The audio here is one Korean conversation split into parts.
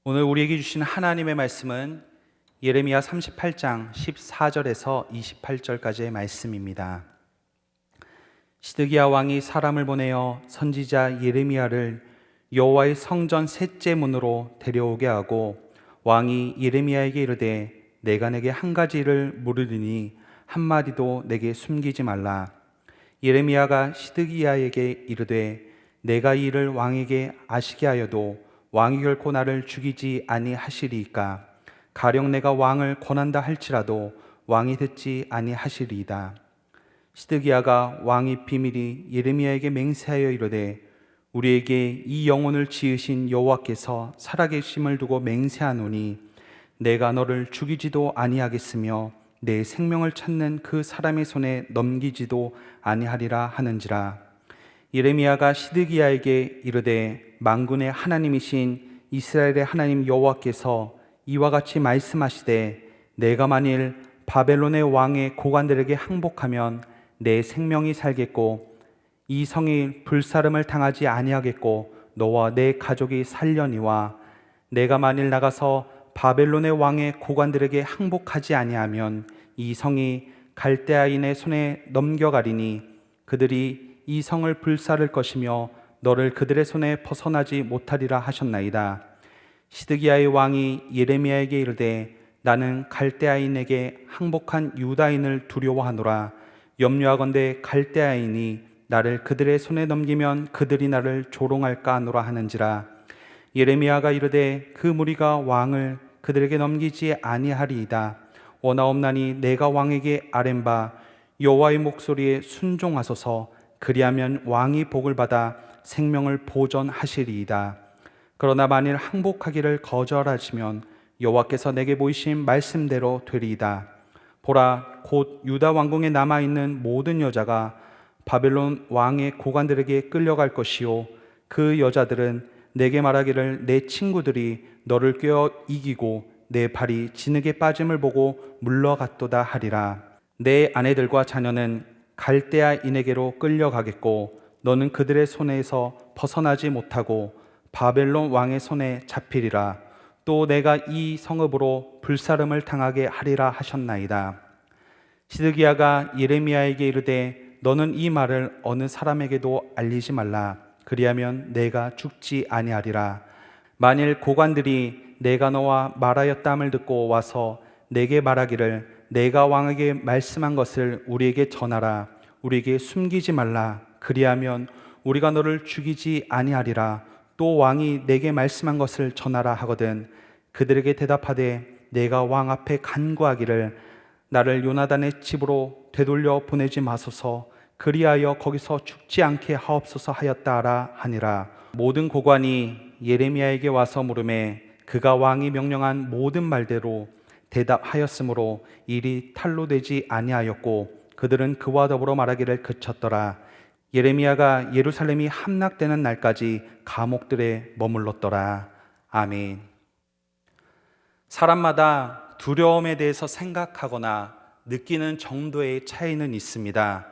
오늘 우리에게 주신 하나님의 말씀은 예레미야 38장 14절에서 28절까지의 말씀입니다. 시드기야 왕이 사람을 보내어 선지자 예레미야를 여호와의 성전 셋째 문으로 데려오게 하고, 왕이 예레미야에게 이르되 내가 내게 한 가지를 물으리니 한마디도 내게 숨기지 말라. 예레미야가 시드기야에게 이르되 내가 이 일을 왕에게 아시게 하여도 왕이 결코 나를 죽이지 아니하시리이까. 가령 내가 왕을 권한다 할지라도 왕이 듣지 아니하시리이다. 시드기야가 왕의 비밀이 예레미야에게 맹세하여 이르되 우리에게 이 영혼을 지으신 여호와께서 살아계심을 두고 맹세하노니 내가 너를 죽이지도 아니하겠으며 내 생명을 찾는 그 사람의 손에 넘기지도 아니하리라 하는지라. 예레미야가 시드기야에게 이르되 만군의 하나님이신 이스라엘의 하나님 여호와께서 이와 같이 말씀하시되 내가 만일 바벨론의 왕의 고관들에게 항복하면 내 생명이 살겠고 이 성이 불사름을 당하지 아니하겠고 너와 내 가족이 살려니와 내가 만일 나가서 바벨론의 왕의 고관들에게 항복하지 아니하면 이 성이 갈대아인의 손에 넘겨가리니 그들이 이 성을 불사를 것이며 너를 그들의 손에 벗어나지 못하리라 하셨나이다. 시드기야의 왕이 예레미야에게 이르되 나는 갈대아인에게 항복한 유다인을 두려워하노라. 염려하건대 갈대아인이 나를 그들의 손에 넘기면 그들이 나를 조롱할까 하노라 하는지라. 예레미야가 이르되 그 무리가 왕을 그들에게 넘기지 아니하리이다. 원하옵나니 내가 왕에게 아뢰바 여호와의 목소리에 순종하소서. 그리하면 왕이 복을 받아 생명을 보존하시리이다. 그러나 만일 항복하기를 거절하시면 여호와께서 내게 보이신 말씀대로 되리이다. 보라, 곧 유다 왕궁에 남아있는 모든 여자가 바벨론 왕의 고관들에게 끌려갈 것이요 그 여자들은 내게 말하기를 내 친구들이 너를 꿰어 이기고 내 발이 진흙에 빠짐을 보고 물러갔도다 하리라. 내 아내들과 자녀는 갈대아인에게로 끌려가겠고 너는 그들의 손에서 벗어나지 못하고 바벨론 왕의 손에 잡히리라. 또 내가 이 성읍으로 불사름을 당하게 하리라 하셨나이다. 시드기야가 예레미야에게 이르되 너는 이 말을 어느 사람에게도 알리지 말라. 그리하면 내가 죽지 아니하리라. 만일 고관들이 내가 너와 말하였다함을 듣고 와서 내게 말하기를 내가 왕에게 말씀한 것을 우리에게 전하라. 우리에게 숨기지 말라. 그리하면 우리가 너를 죽이지 아니하리라. 또 왕이 내게 말씀한 것을 전하라 하거든 그들에게 대답하되 내가 왕 앞에 간구하기를 나를 요나단의 집으로 되돌려 보내지 마소서. 그리하여 거기서 죽지 않게 하옵소서 하였다라 하니라. 모든 고관이 예레미야에게 와서 물으매 그가 왕이 명령한 모든 말대로 대답하였으므로 일이 탈로 되지 아니하였고 그들은 그와 더불어 말하기를 그쳤더라. 예레미야가 예루살렘이 함락되는 날까지 감옥들에 머물렀더라. 아멘. 사람마다 두려움에 대해서 생각하거나 느끼는 정도의 차이는 있습니다.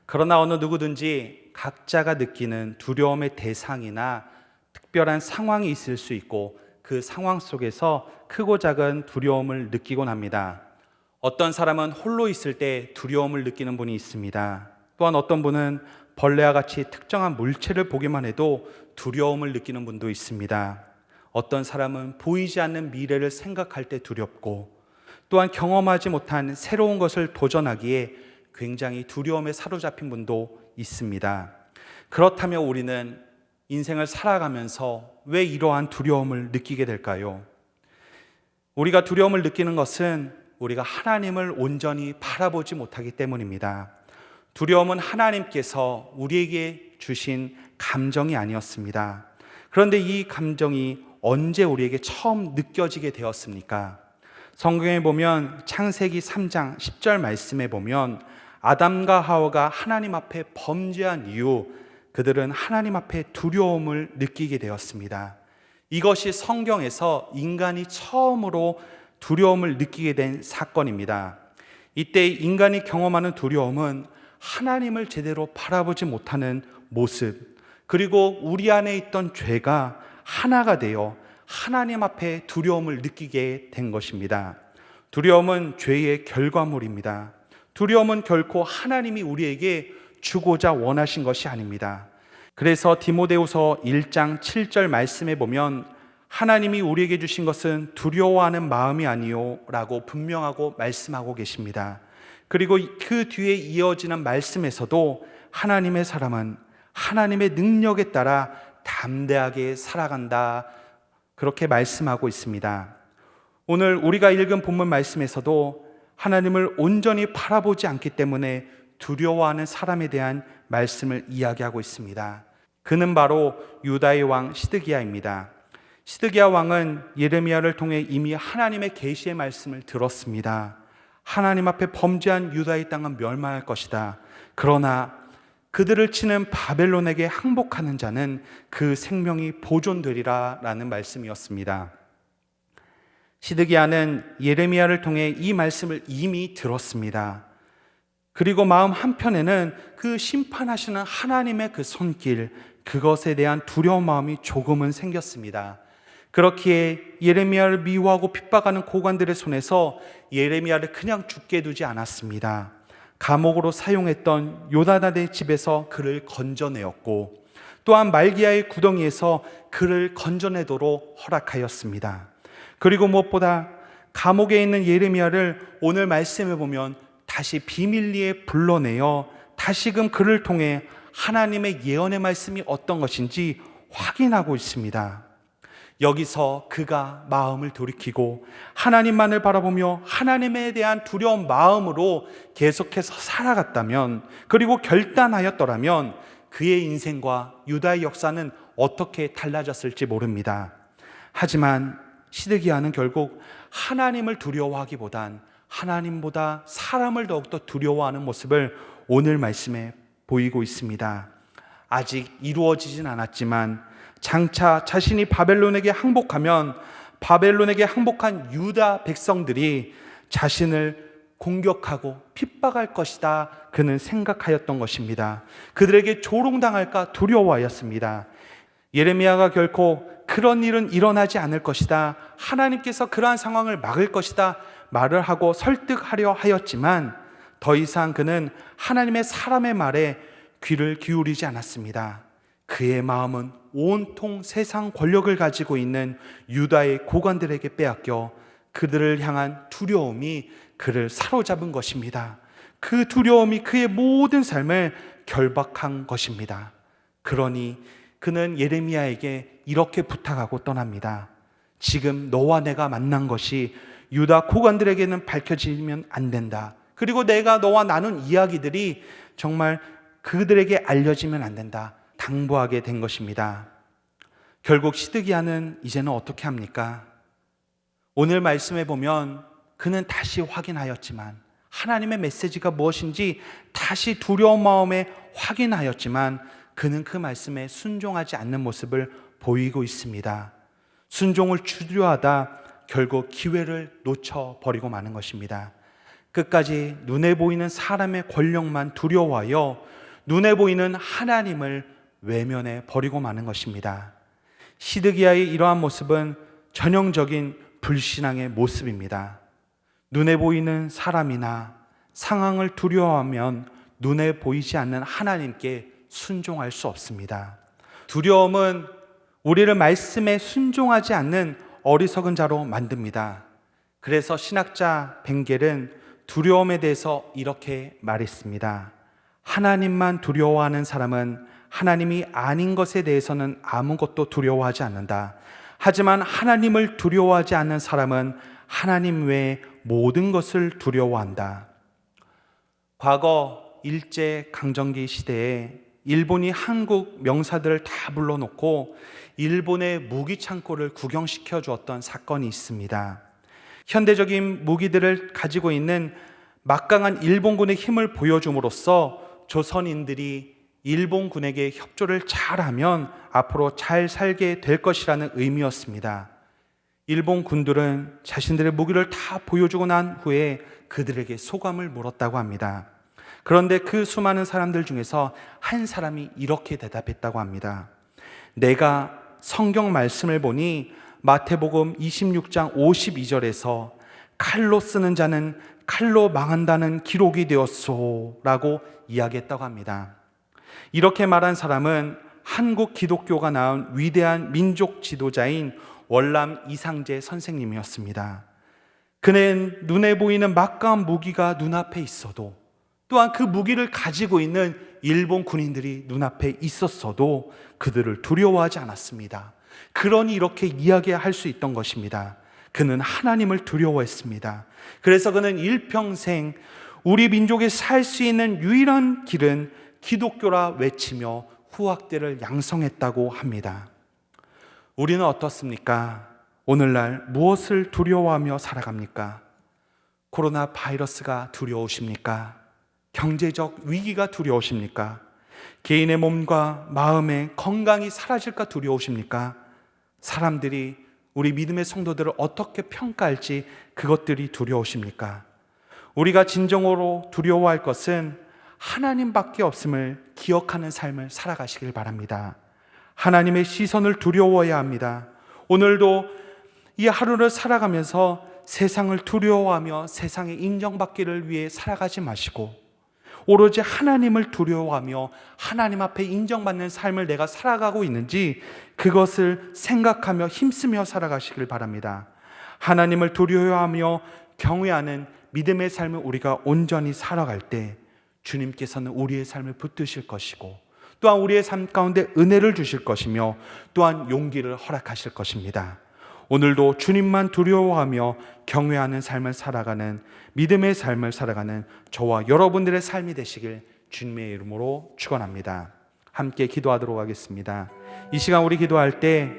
그러나 어느 누구든지 각자가 느끼는 두려움의 대상이나 특별한 상황이 있을 수 있고 그 상황 속에서 크고 작은 두려움을 느끼곤 합니다. 어떤 사람은 홀로 있을 때 두려움을 느끼는 분이 있습니다. 또한 어떤 분은 벌레와 같이 특정한 물체를 보기만 해도 두려움을 느끼는 분도 있습니다. 어떤 사람은 보이지 않는 미래를 생각할 때 두렵고 또한 경험하지 못한 새로운 것을 도전하기에 굉장히 두려움에 사로잡힌 분도 있습니다. 그렇다면 우리는 인생을 살아가면서 왜 이러한 두려움을 느끼게 될까요? 우리가 두려움을 느끼는 것은 우리가 하나님을 온전히 바라보지 못하기 때문입니다. 두려움은 하나님께서 우리에게 주신 감정이 아니었습니다. 그런데 이 감정이 언제 우리에게 처음 느껴지게 되었습니까? 성경에 보면 창세기 3장 10절 말씀에 보면 아담과 하와가 하나님 앞에 범죄한 이후 그들은 하나님 앞에 두려움을 느끼게 되었습니다. 이것이 성경에서 인간이 처음으로 두려움을 느끼게 된 사건입니다. 이때 인간이 경험하는 두려움은 하나님을 제대로 바라보지 못하는 모습, 그리고 우리 안에 있던 죄가 하나가 되어 하나님 앞에 두려움을 느끼게 된 것입니다. 두려움은 죄의 결과물입니다. 두려움은 결코 하나님이 우리에게 주고자 원하신 것이 아닙니다. 그래서 디모데후서 1장 7절 말씀에 보면 하나님이 우리에게 주신 것은 두려워하는 마음이 아니요 라고 분명하고 말씀하고 계십니다. 그리고 그 뒤에 이어지는 말씀에서도 하나님의 사람은 하나님의 능력에 따라 담대하게 살아간다, 그렇게 말씀하고 있습니다. 오늘 우리가 읽은 본문 말씀에서도 하나님을 온전히 바라보지 않기 때문에 두려워하는 사람에 대한 말씀을 이야기하고 있습니다. 그는 바로 유다의 왕 시드기야입니다. 시드기야 왕은 예레미야를 통해 이미 하나님의 계시의 말씀을 들었습니다. 하나님 앞에 범죄한 유다의 땅은 멸망할 것이다. 그러나 그들을 치는 바벨론에게 항복하는 자는 그 생명이 보존되리라 라는 말씀이었습니다. 시드기야는 예레미야를 통해 이 말씀을 이미 들었습니다. 그리고 마음 한편에는 그 심판하시는 하나님의 그 손길, 그것에 대한 두려운 마음이 조금은 생겼습니다. 그렇기에 예레미야를 미워하고 핍박하는 고관들의 손에서 예레미야를 그냥 죽게 두지 않았습니다. 감옥으로 사용했던 요나단의 집에서 그를 건져내었고, 또한 말기야의 구덩이에서 그를 건져내도록 허락하였습니다. 그리고 무엇보다 감옥에 있는 예레미야를 오늘 말씀에 보면 다시 비밀리에 불러내어 다시금 그를 통해 하나님의 예언의 말씀이 어떤 것인지 확인하고 있습니다. 여기서 그가 마음을 돌이키고 하나님만을 바라보며 하나님에 대한 두려운 마음으로 계속해서 살아갔다면, 그리고 결단하였더라면 그의 인생과 유다의 역사는 어떻게 달라졌을지 모릅니다. 하지만 시드기야는 결국 하나님을 두려워하기보단 하나님보다 사람을 더욱더 두려워하는 모습을 오늘 말씀에 보이고 있습니다. 아직 이루어지진 않았지만 장차 자신이 바벨론에게 항복하면 바벨론에게 항복한 유다 백성들이 자신을 공격하고 핍박할 것이다, 그는 생각하였던 것입니다. 그들에게 조롱당할까 두려워하였습니다. 예레미야가 결코 그런 일은 일어나지 않을 것이다, 하나님께서 그러한 상황을 막을 것이다 말을 하고 설득하려 하였지만 더 이상 그는 하나님의 사람의 말에 귀를 기울이지 않았습니다. 그의 마음은 온통 세상 권력을 가지고 있는 유다의 고관들에게 빼앗겨 그들을 향한 두려움이 그를 사로잡은 것입니다. 그 두려움이 그의 모든 삶을 결박한 것입니다. 그러니 그는 예레미야에게 이렇게 부탁하고 떠납니다. 지금 너와 내가 만난 것이 유다 고관들에게는 밝혀지면 안 된다. 그리고 내가 너와 나눈 이야기들이 정말 그들에게 알려지면 안 된다, 당부하게 된 것입니다. 결국 시드기야는 이제는 어떻게 합니까? 오늘 말씀에 보면 그는 다시 확인하였지만, 하나님의 메시지가 무엇인지 다시 두려운 마음에 확인하였지만 그는 그 말씀에 순종하지 않는 모습을 보이고 있습니다. 순종을 주저하다 결국 기회를 놓쳐버리고 마는 것입니다. 끝까지 눈에 보이는 사람의 권력만 두려워하여 눈에 보이는 하나님을 외면해 버리고 마는 것입니다. 시드기야의 이러한 모습은 전형적인 불신앙의 모습입니다. 눈에 보이는 사람이나 상황을 두려워하면 눈에 보이지 않는 하나님께 순종할 수 없습니다. 두려움은 우리를 말씀에 순종하지 않는 어리석은 자로 만듭니다. 그래서 신학자 벵겔은 두려움에 대해서 이렇게 말했습니다. 하나님만 두려워하는 사람은 하나님이 아닌 것에 대해서는 아무것도 두려워하지 않는다. 하지만 하나님을 두려워하지 않는 사람은 하나님 외에 모든 것을 두려워한다. 과거 일제강점기 시대에 일본이 한국 명사들을 다 불러놓고 일본의 무기 창고를 구경시켜 주었던 사건이 있습니다. 현대적인 무기들을 가지고 있는 막강한 일본군의 힘을 보여줌으로써 조선인들이 일본군에게 협조를 잘하면 앞으로 잘 살게 될 것이라는 의미였습니다. 일본 군들은 자신들의 무기를 다 보여주고 난 후에 그들에게 소감을 물었다고 합니다. 그런데 그 수많은 사람들 중에서 한 사람이 이렇게 대답했다고 합니다. 내가 성경 말씀을 보니 마태복음 26장 52절에서 칼로 쓰는 자는 칼로 망한다는 기록이 되었소 라고 이야기했다고 합니다. 이렇게 말한 사람은 한국 기독교가 낳은 위대한 민족 지도자인 월남 이상재 선생님이었습니다. 그는 눈에 보이는 막강한 무기가 눈앞에 있어도, 또한 그 무기를 가지고 있는 일본 군인들이 눈앞에 있었어도 그들을 두려워하지 않았습니다. 그러니 이렇게 이야기할 수 있던 것입니다. 그는 하나님을 두려워했습니다. 그래서 그는 일평생 우리 민족이 살 수 있는 유일한 길은 기독교라 외치며 후학들을 양성했다고 합니다. 우리는 어떻습니까? 오늘날 무엇을 두려워하며 살아갑니까? 코로나 바이러스가 두려우십니까? 경제적 위기가 두려우십니까? 개인의 몸과 마음의 건강이 사라질까 두려우십니까? 사람들이 우리 믿음의 성도들을 어떻게 평가할지 그것들이 두려우십니까? 우리가 진정으로 두려워할 것은 하나님밖에 없음을 기억하는 삶을 살아가시길 바랍니다. 하나님의 시선을 두려워해야 합니다. 오늘도 이 하루를 살아가면서 세상을 두려워하며 세상에 인정받기를 위해 살아가지 마시고 오로지 하나님을 두려워하며 하나님 앞에 인정받는 삶을 내가 살아가고 있는지 그것을 생각하며 힘쓰며 살아가시길 바랍니다. 하나님을 두려워하며 경외하는 믿음의 삶을 우리가 온전히 살아갈 때 주님께서는 우리의 삶을 붙드실 것이고 또한 우리의 삶 가운데 은혜를 주실 것이며 또한 용기를 허락하실 것입니다. 오늘도 주님만 두려워하며 경외하는 삶을 살아가는 믿음의 삶을 살아가는 저와 여러분들의 삶이 되시길 주님의 이름으로 축원합니다. 함께 기도하도록 하겠습니다. 이 시간 우리 기도할 때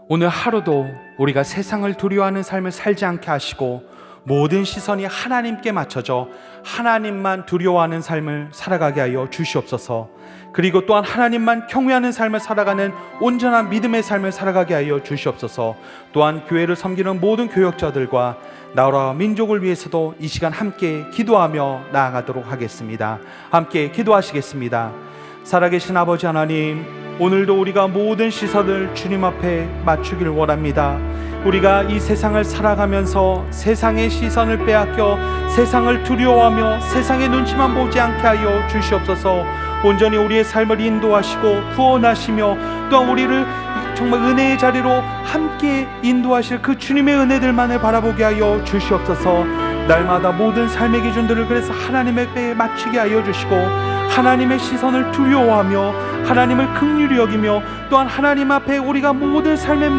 오늘 하루도 우리가 세상을 두려워하는 삶을 살지 않게 하시고 모든 시선이 하나님께 맞춰져 하나님만 두려워하는 삶을 살아가게 하여 주시옵소서. 그리고 또한 하나님만 경외하는 삶을 살아가는 온전한 믿음의 삶을 살아가게 하여 주시옵소서. 또한 교회를 섬기는 모든 교역자들과 나라와 민족을 위해서도 이 시간 함께 기도하며 나아가도록 하겠습니다. 함께 기도하시겠습니다. 살아계신 아버지 하나님, 오늘도 우리가 모든 시선을 주님 앞에 맞추길 원합니다. 우리가 이 세상을 살아가면서 세상의 시선을 빼앗겨 세상을 두려워하며 세상의 눈치만 보지 않게 하여 주시옵소서. 온전히 우리의 삶을 인도하시고 구원하시며 또한 우리를 정말 은혜의 자리로 함께 인도하실 그 주님의 은혜들만을 바라보게 하여 주시옵소서. 날마다 모든 삶의 기준들을 그래서 하나님의 배에 맞추게 하여 주시고 하나님의 시선을 두려워하며 하나님을 긍휼히 여기며 또한 하나님 앞에 우리가 모든 삶의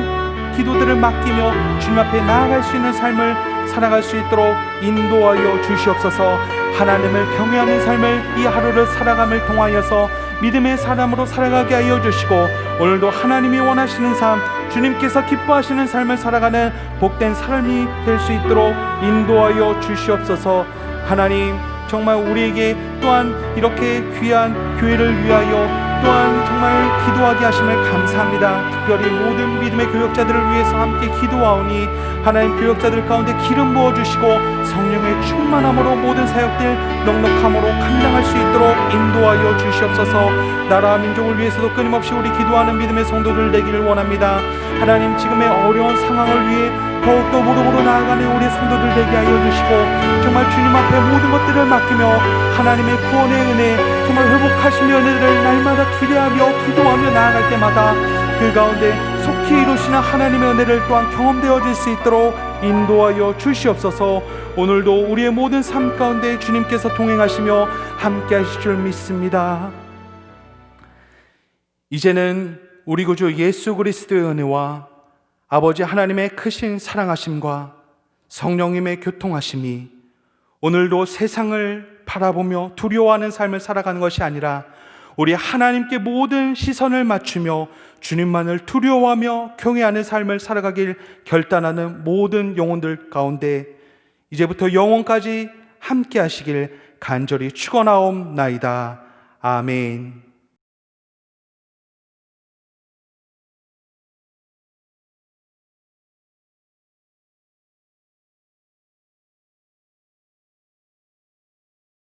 기도들을 맡기며 주님 앞에 나아갈 수 있는 삶을 살아갈 수 있도록 인도하여 주시옵소서. 하나님을 경외하는 삶을 이 하루를 살아감을 통하여서 믿음의 사람으로 살아가게 하여 주시고 오늘도 하나님이 원하시는 삶, 주님께서 기뻐하시는 삶을 살아가는 복된 삶이 될 수 있도록 인도하여 주시옵소서. 하나님, 정말 우리에게 또한 이렇게 귀한 교회를 위하여 또한 정말 기도하게 하심을 감사합니다. 특별히 모든 믿음의 교역자들을 위해서 함께 기도하오니 하나님 교역자들 가운데 기름 부어주시고 성령의 충만함으로 모든 사역들 넉넉함으로 감당할 수 있도록 인도하여 주시옵소서. 나라와 민족을 위해서도 끊임없이 우리 기도하는 믿음의 성도들 되기를 원합니다. 하나님, 지금의 어려운 상황을 위해 더욱더 무릎으로 나아가는 우리 성도들 되게 하여 주시고 정말 주님 앞에 모든 것들을 맡기며 하나님의 구원의 은혜, 정말 회복하시며 은혜를 날마다 기대하며 기도하며 나아갈 때마다 그 가운데 속히 이루시는 하나님의 은혜를 또한 경험되어질 수 있도록 인도하여 주시옵소서. 오늘도 우리의 모든 삶 가운데 주님께서 동행하시며 함께 하실 줄 믿습니다. 이제는 우리 구주 예수 그리스도의 은혜와 아버지 하나님의 크신 사랑하심과 성령님의 교통하심이 오늘도 세상을 바라보며 두려워하는 삶을 살아가는 것이 아니라 우리 하나님께 모든 시선을 맞추며 주님만을 두려워하며 경외하는 삶을 살아가길 결단하는 모든 영혼들 가운데 이제부터 영원까지 함께 하시길 간절히 축원하옵나이다. 아멘.